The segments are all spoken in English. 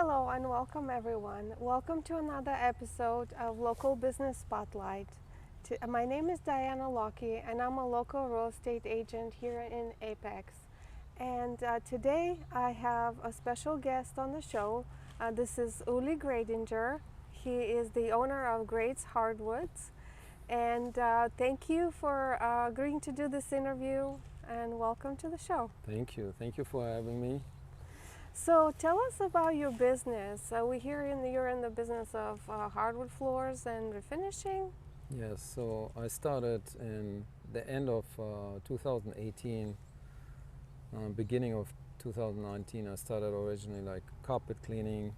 Hello and welcome everyone. Welcome to another episode of Local Business Spotlight. My name is Diana Lockie and I'm a local real estate agent here in Apex. And today I have a special guest on the show. This is Uli Gradinger. He is the owner of Grades Hardwoods. And thank you for agreeing to do this interview and welcome to the show. Thank you. Thank you for having me. So tell us about your business. We hear you're in the business of hardwood floors and refinishing. Yes, so I started in the end of 2018, beginning of 2019. I started originally like carpet cleaning,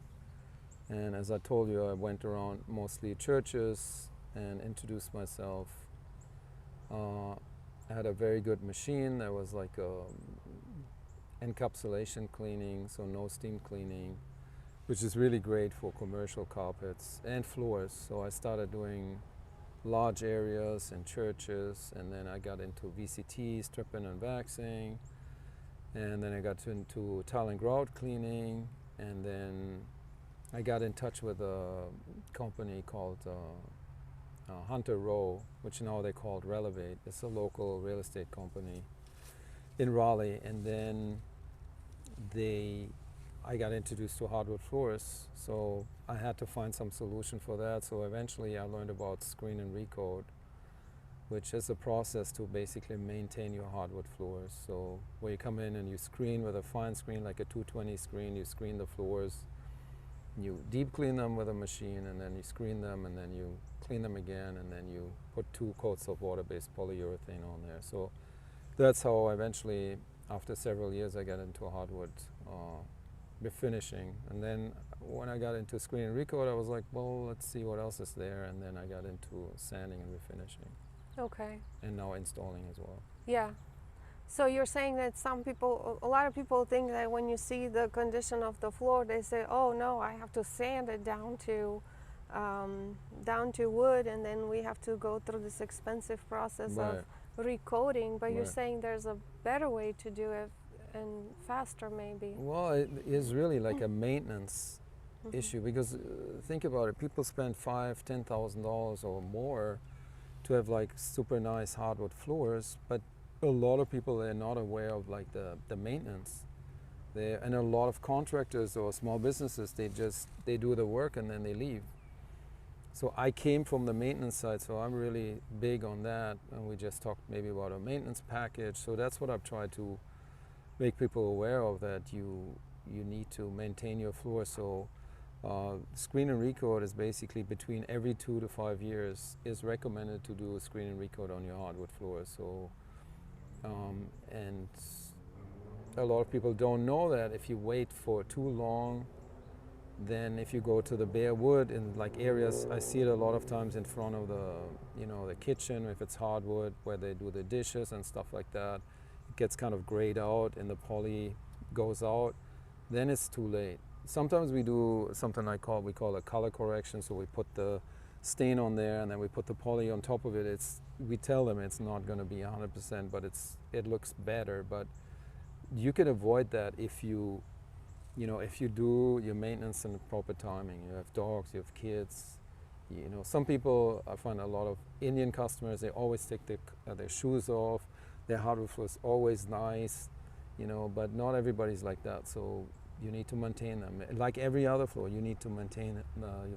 and as I told you, I went around mostly churches and introduced myself. I had a very good machine that was like a encapsulation cleaning, so no steam cleaning, which is really great for commercial carpets and floors. So I started doing large areas in churches, and then I got into VCT, stripping and waxing, and then I got into tile and grout cleaning, and then I got in touch with a company called Hunter Row, which now they called Relevate. It's a local real estate company in Raleigh, and then I got introduced to hardwood floors, so I had to find some solution for that. So eventually I learned about screen and recoat, which is a process to basically maintain your hardwood floors. So where you come in and you screen with a fine screen, like a 220 screen, you screen the floors, you deep clean them with a machine, and then you screen them, and then you clean them again, and then you put 2 coats of water-based polyurethane on there. So that's how eventually, after several years, I got into hardwood refinishing. And then when I got into screen and recoat, I was like, well, let's see what else is there. And then I got into sanding and refinishing. Okay. And now installing as well. Yeah. So you're saying that a lot of people think that when you see the condition of the floor, they say, oh no, I have to sand it down to wood, and then we have to go through this expensive process of recoating. But you're saying there's a better way to do it and faster maybe. Well, it is really like a maintenance issue, because think about it, people spend $5,000-$10,000 or more to have like super nice hardwood floors, but a lot of people, they're not aware of like the maintenance. And a lot of contractors or small businesses, they do the work and then they leave. So I came from the maintenance side, so I'm really big on that, and we just talked maybe about a maintenance package. So that's what I've tried to make people aware of, that you need to maintain your floor. So screen and recoat is basically between every 2 to 5 years is recommended to do a screen and recoat on your hardwood floor. So and a lot of people don't know that if you wait for too long, then if you go to the bare wood in like areas, I see it a lot of times in front of the kitchen, if it's hardwood, where they do the dishes and stuff like that, it gets kind of grayed out and the poly goes out, then it's too late. Sometimes we do something we call a color correction, so we put the stain on there and then we put the poly on top of it. We tell them it's not going to be 100%, but it looks better. But you can avoid that if you do your maintenance in the proper timing. You have dogs, you have kids. Some people, I find a lot of Indian customers, they always take their shoes off. Their hardwood floor is always nice, but not everybody's like that. So you need to maintain them. Like every other floor, you need to maintain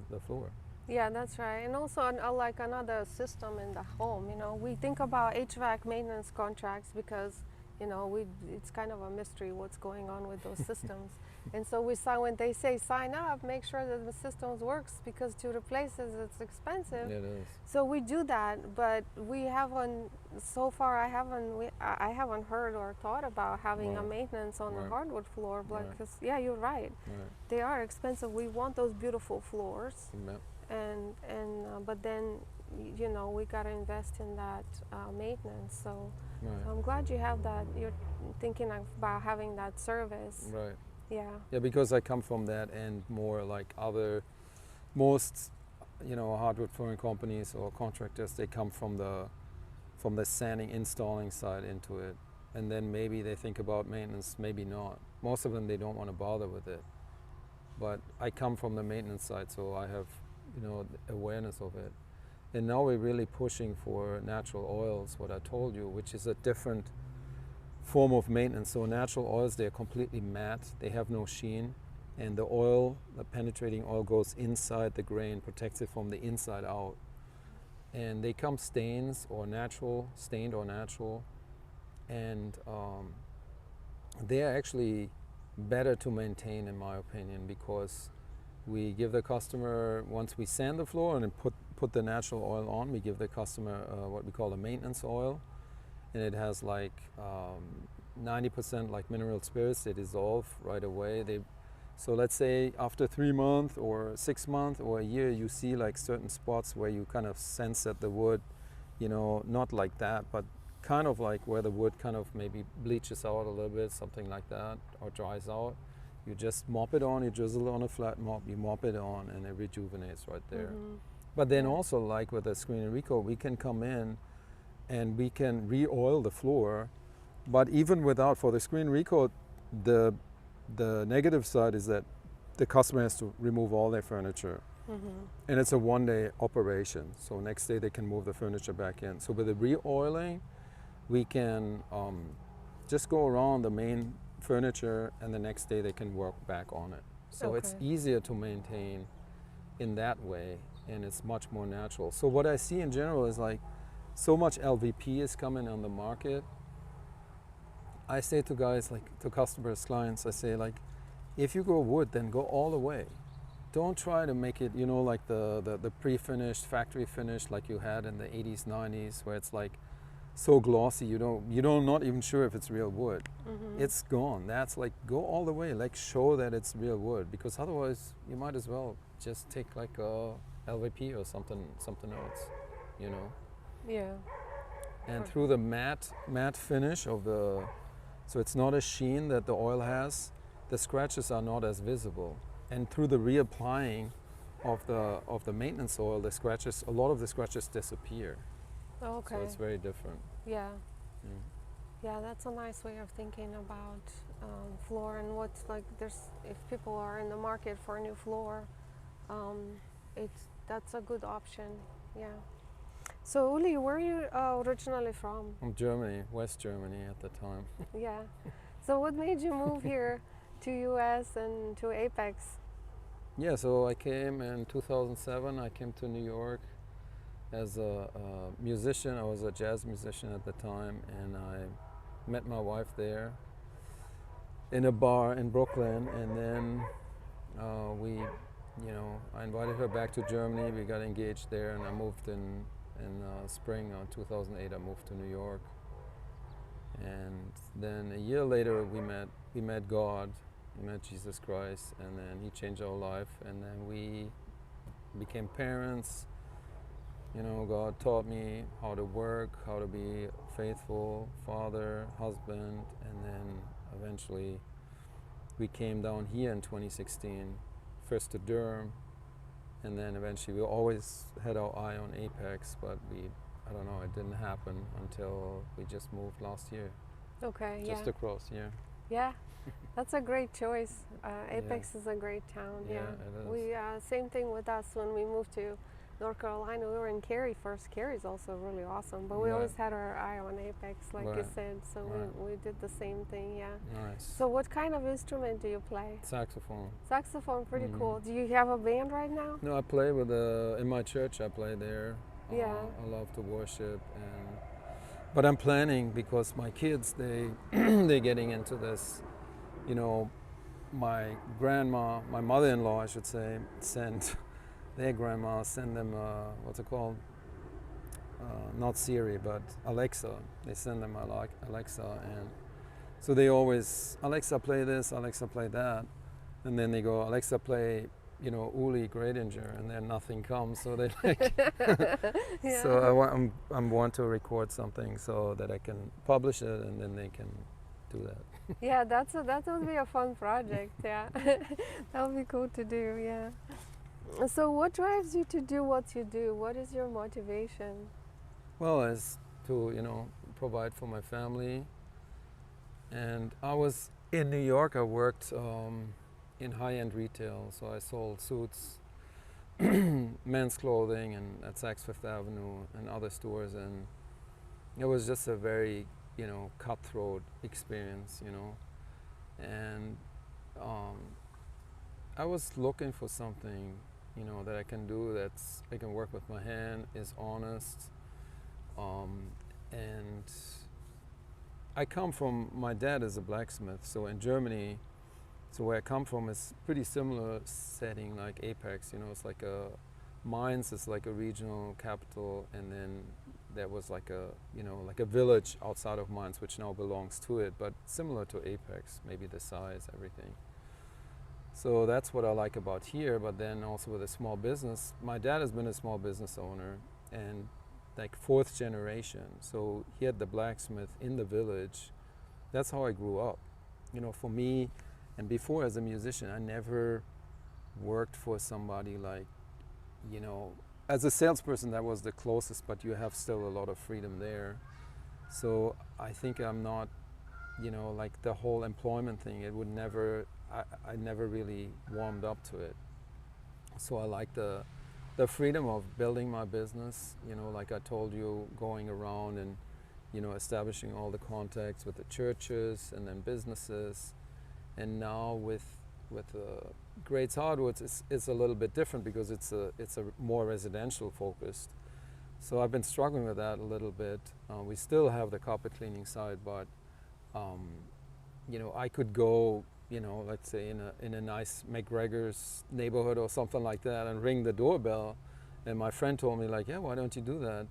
the floor. Yeah, that's right. And also like another system in the home, we think about HVAC maintenance contracts because it's kind of a mystery what's going on with those systems. And so when they say sign up, make sure that the system works, because to replace it, it's expensive. It is. So we do that, but we haven't, so far I haven't heard or thought about having a maintenance on the hardwood floor, because yeah, you're right. They are expensive. We want those beautiful floors. But then we got to invest in that maintenance. So I'm glad you have that. You're thinking about having that service. Right. Yeah, because I come from that, and more like most hardwood flooring companies or contractors, they come from the sanding, installing side into it, and then maybe they think about maintenance, maybe not. Most of them, they don't want to bother with it. but I come from the maintenance side, so I have, awareness of it. And now we're really pushing for natural oils, what I told you, which is a different form of maintenance. So natural oils, they're completely matte, they have no sheen, and the oil, the penetrating oil, goes inside the grain, protects it from the inside out. And they come stained or natural, and they are actually better to maintain, in my opinion, because we give the customer, once we sand the floor and then put the natural oil on, we give the customer what we call a maintenance oil, and it has like 90% like mineral spirits. They dissolve right away. So let's say after 3 months or 6 months or a year, you see like certain spots where you kind of sense that the wood, not like that, but kind of like where the wood kind of maybe bleaches out a little bit, something like that, or dries out. You just mop it on, you drizzle it on a flat mop, you mop it on, and it rejuvenates right there. Mm-hmm. But then also, like with the screen and recoat, we can come in and we can re-oil the floor. But even without, for the screen recoat, the negative side is that the customer has to remove all their furniture. Mm-hmm. And it's a one-day operation. So next day they can move the furniture back in. So with the re-oiling, we can just go around the main furniture, and the next day they can work back on it. So it's easier to maintain in that way, and it's much more natural. So what I see in general is like so much LVP is coming on the market. I say to guys, like to customers, clients, I say like, if you go wood, then go all the way. Don't try to make it, like the pre-finished, factory finished like you had in the 80s, 90s, where it's like so glossy, you're not even sure if it's real wood. Mm-hmm. It's gone. That's like, go all the way, like show that it's real wood, because otherwise you might as well just take like a LVP or something else, Yeah. And through the matte finish of so it's not a sheen that the oil has, the scratches are not as visible. And through the reapplying of the maintenance oil, a lot of the scratches disappear. Okay. So it's very different. Yeah. Mm. Yeah, that's a nice way of thinking about floor, and what's like if people are in the market for a new floor, that's a good option. Yeah. So Uli, where are you originally from? From Germany, West Germany at the time. Yeah. So what made you move here to US and to Apex? Yeah, so I came in 2007. I came to New York as a musician. I was a jazz musician at the time, and I met my wife there in a bar in Brooklyn, and then I invited her back to Germany. We got engaged there, and I moved in spring of 2008. I moved to New York, and then a year later we met God. We met Jesus Christ, and then He changed our life, and then we became parents. God taught me how to work, how to be faithful father, husband, and then eventually we came down here in 2016, first to Durham, and then eventually we always had our eye on Apex, but it didn't happen until we just moved last year. Okay, just across, yeah. Yeah, that's a great choice. Apex is a great town. Yeah, it is. We same thing with us when we moved to North Carolina. We were in Cary first. Cary's also really awesome, but we always had our eye on Apex, like you said. So we did the same thing. Yeah. Nice. So what kind of instrument do you play? Saxophone. Saxophone, pretty cool. Do you have a band right now? No, I play with in my church. I play there. Yeah. I love to worship, but I'm planning, because my kids they're getting into this. My mother-in-law, I should say, sent their grandma send them what's it called? Not Siri, but Alexa. They send them Alexa, and so they always, Alexa play this, Alexa play that, and then they go, Alexa play, Uli Gradinger, and then nothing comes. So they like. Yeah. So I want to record something so that I can publish it, and then they can do that. Yeah, that would be a fun project. Yeah, that would be cool to do. Yeah. So what drives you to do what you do? What is your motivation? Well, it's to provide for my family. And I was in New York. I worked in high-end retail. So I sold suits, men's clothing, and at Saks Fifth Avenue and other stores, and it was just a very, cutthroat experience, and I was looking for something, that I can do I can work with my hand, is honest, and I come from, my dad is a blacksmith, so in Germany, so where I come from is pretty similar setting like Apex, it's like Mainz is like a regional capital, and then there was like a village outside of Mainz which now belongs to it, but similar to Apex, maybe the size, everything. So that's what I like about here, but then also with a small business. My dad has been a small business owner, and like 4th generation, so he had the blacksmith in the village. That's how I grew up. For me, and before as a musician, I never worked for somebody like, as a salesperson that was the closest, but you have still a lot of freedom there. So I think I'm not, like the whole employment thing, it would never, I never really warmed up to it. So I like the freedom of building my business, like I told you, going around and, establishing all the contacts with the churches and then businesses. And now with Grades Hardwoods, it's a little bit different because it's a more residential focused. So I've been struggling with that a little bit. We still have the carpet cleaning side, but I could go, let's say in a nice McGregor's neighborhood or something like that, and ring the doorbell. And my friend told me like, yeah, why don't you do that?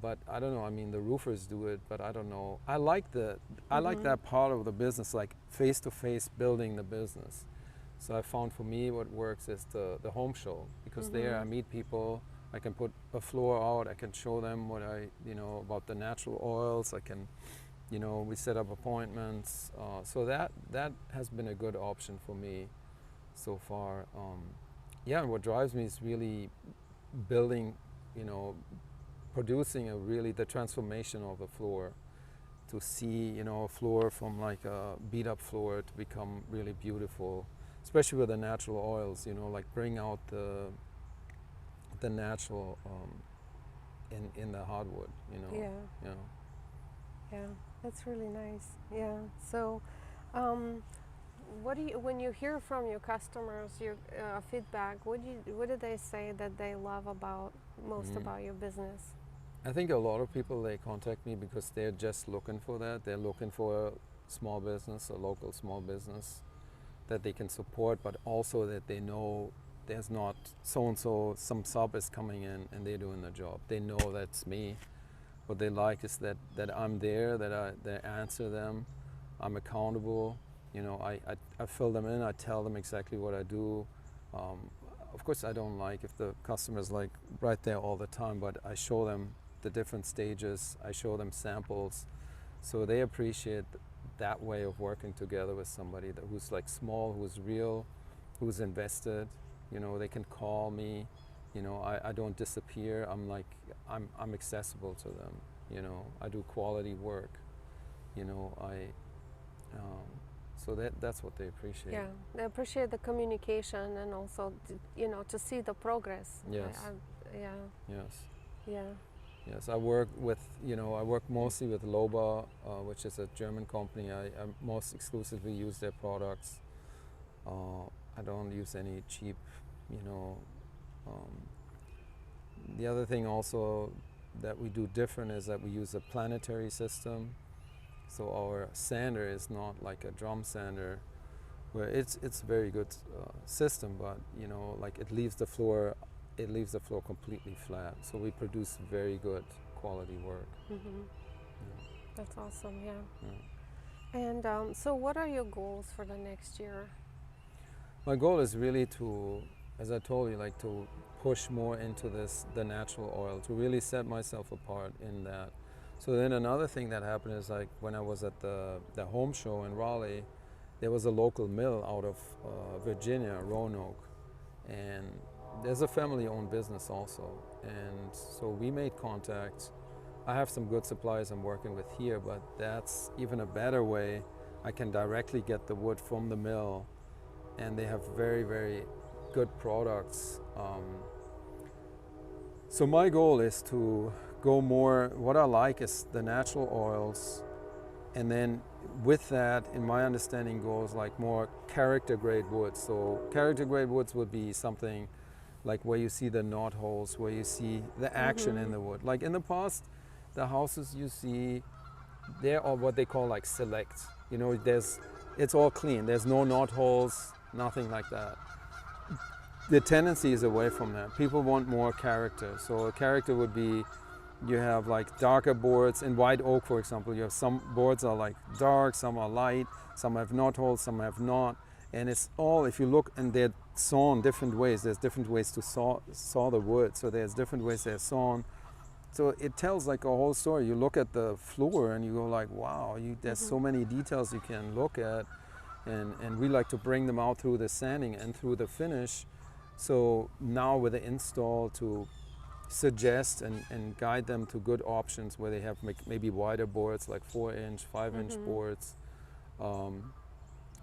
But I don't know. I mean, the roofers do it, but I don't know. I like that part of the business, like face-to-face building the business. So I found for me what works is the home show, because there I meet people. I can put a floor out. I can show them what about the natural oils. I can, we set up appointments. So that has been a good option for me so far. And what drives me is really building, producing the transformation of the floor, to see, a floor from like a beat up floor to become really beautiful, especially with the natural oils, like bring out the natural in the hardwood, Yeah, that's really nice. Yeah. So, when you hear from your customers, your feedback, what do they say that they love most about your business? I think a lot of people, they contact me because they're just looking for that. They're looking for a small business, a local small business that they can support, but also that they know there's not so-and-so, some sub is coming in and they're doing the job. They know that's me. What they like is that I'm there, that I answer them, I'm accountable. I fill them in, I tell them exactly what I do. Of course, I don't like if the customer's like right there all the time, but I show them the different stages, I show them samples. So they appreciate that way of working together with somebody who's like small, who's real, who's invested. They can call me. I don't disappear. I'm accessible to them. I do quality work. So that's what they appreciate. Yeah, they appreciate the communication, and also to see the progress. Yes. Yeah. Yes. Yeah. Yes, I work mostly with Loba, which is a German company. I most exclusively use their products. I don't use any cheap, The other thing also that we do different is that we use a planetary system. So our sander is not like a drum sander, where it's a very good system, but like it leaves the floor completely flat. So we produce very good quality work. That's awesome. Yeah. And so, what are your goals for the next year? My goal is really to, as I told you, like to push more into the natural oil, to really set myself apart in that. So then another thing that happened is, like when I was at the home show in Raleigh, there was a local mill out of Virginia, Roanoke, and there's a family-owned business also. And so we made contacts. I have some good suppliers I'm working with here, but that's even a better way. I can directly get the wood from the mill and they have very, very good products. So my goal is to go more, what I like is the natural oils, and then with that, in my understanding, goes like more character grade woods. So character grade woods would be something like where you see the knot holes, where you see the action in the wood. Like in the past, the houses you see, they're all what they call like select. You know, it's all clean. There's no knot holes, nothing like that. The tendency is away from that. People want more character. So a character would be, you have like darker boards. In white oak, for example, you have some boards are like dark, some are light, some have knot holes, some have not. And it's all, if you look, and they're sawn different ways. There's different ways to saw the wood. So there's different ways they're sawn. So it tells like a whole story. You look at the floor and you go like, wow, there's so many details you can look at. And we like to bring them out through the sanding and through the finish. So now with the install to suggest and guide them to good options where they have maybe wider boards like 4-inch, 5-inch boards.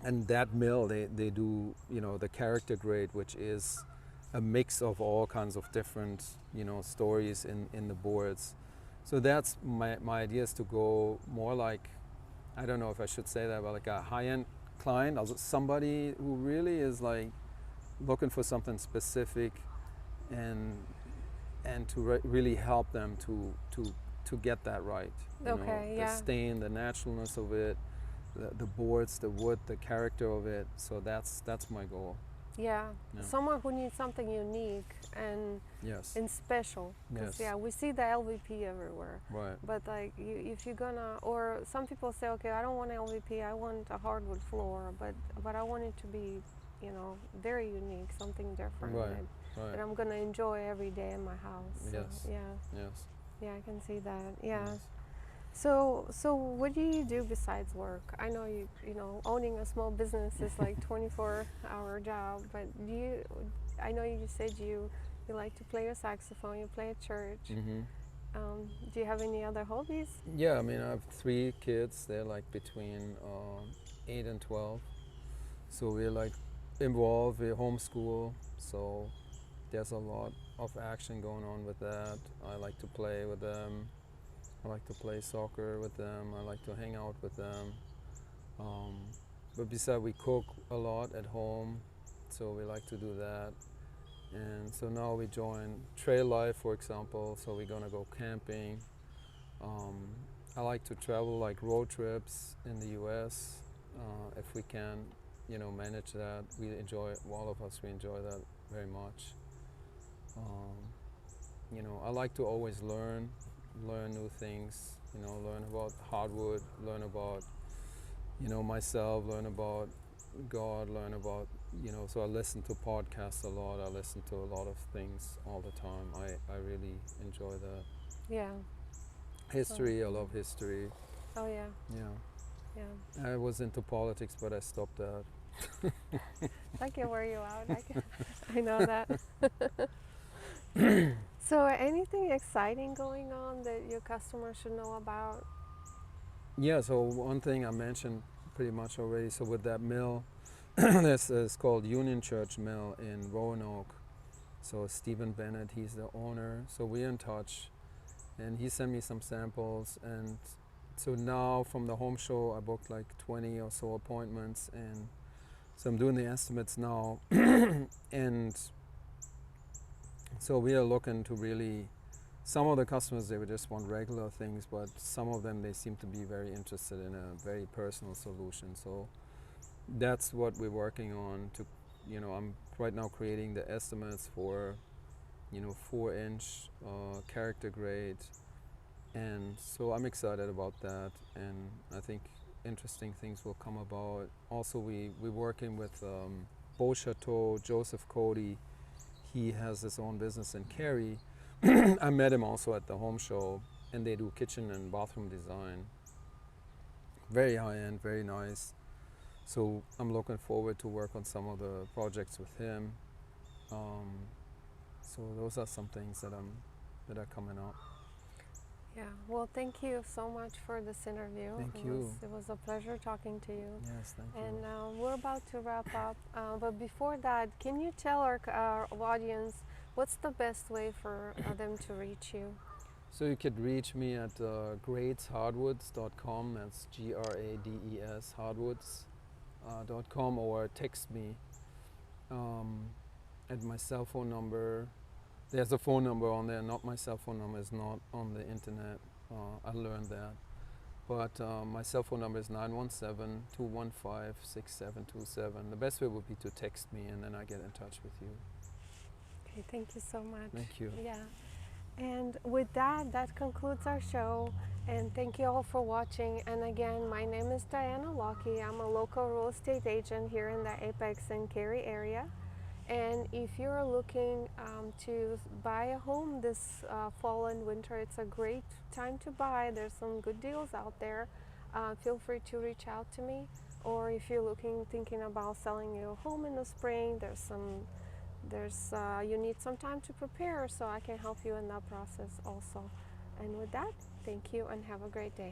And that mill, they do, you know, the character grade, which is a mix of all kinds of different, you know, stories in the boards. So that's my idea, is to go more like, I don't know if I should say that, but like a high-end client, also somebody who really is like looking for something specific, and to really help them to get that right. You know, the stain, the naturalness of it, the boards, the wood, the character of it. So that's my goal. Yeah, someone who needs something unique and special. Because we see the LVP everywhere. Right. But like, if you're gonna, or some people say, okay, I don't want LVP, I want a hardwood floor, but I want it to be, you know, very unique, something different that I'm gonna enjoy every day in my house. So, yeah, I can see that. Yeah. Yes. So what do you do besides work? I know you know, owning a small business is like 24-hour job, but I know you said you like to play a saxophone, you play at church. Do you have any other hobbies? Yeah, I mean, I have 3 kids. They're like between 8 and 12. So we're like involved, we homeschool, so there's a lot of action going on with that. I like to play with them. I like to play soccer with them. I like to hang out with them. But besides, we cook a lot at home, so we like to do that. And so now we join trail life, for example, so we're gonna go camping. I like to travel, like road trips in the US, if we can, you know, manage that. We enjoy, all of us, we enjoy that very much. You know, I like to always learn new things, you know, learn about hardwood, learn about, you know, myself, learn about God, learn about, you know, so I listen to podcasts a lot, I listen to a lot of things all the time. I really enjoy that. Yeah. History, I love history. Oh yeah. Yeah. I was into politics, but I stopped that. I can wear you out. I know that. So anything exciting going on that your customers should know about? Yeah, so one thing I mentioned pretty much already, so with that mill, this is called Union Church Mill in Roanoke. So Stephen Bennett, he's the owner, so we're in touch, and he sent me some samples, and so now from the home show I booked like 20 or so appointments, and so I'm doing the estimates now. And so we are looking to really, some of the customers, they would just want regular things, but some of them, they seem to be very interested in a very personal solution. So that's what we're working on to, you know, I'm right now creating the estimates for, you know, 4-inch character grade. And so I'm excited about that, and I think interesting things will come about. Also, we're working with Beau Chateau, Joseph Cody. He has his own business in Cary. I met him also at the home show, and they do kitchen and bathroom design. Very high-end, very nice. So I'm looking forward to work on some of the projects with him. So those are some things that are coming up. Yeah, well, thank you so much for this interview. Thank you. It was a pleasure talking to you. Yes, thank you. And we're about to wrap up. But before that, can you tell our audience what's the best way for them to reach you? So you could reach me at gradeshardwoods.com. That's GRADES hardwoods.com, or text me at my cell phone number. There's a phone number on there, not my cell phone number is not on the internet. I learned that. But my cell phone number is 917-215-6727. The best way would be to text me, and then I get in touch with you. Okay, thank you so much. Thank you. Yeah. And with that, that concludes our show. And thank you all for watching. And again, my name is Diana Lockie. I'm a local real estate agent here in the Apex and Cary area. And if you're looking to buy a home this fall and winter, it's a great time to buy. There's some good deals out there. Feel free to reach out to me. Or if you're thinking about selling your home in the spring, you need some time to prepare, so I can help you in that process also. And with that, thank you and have a great day.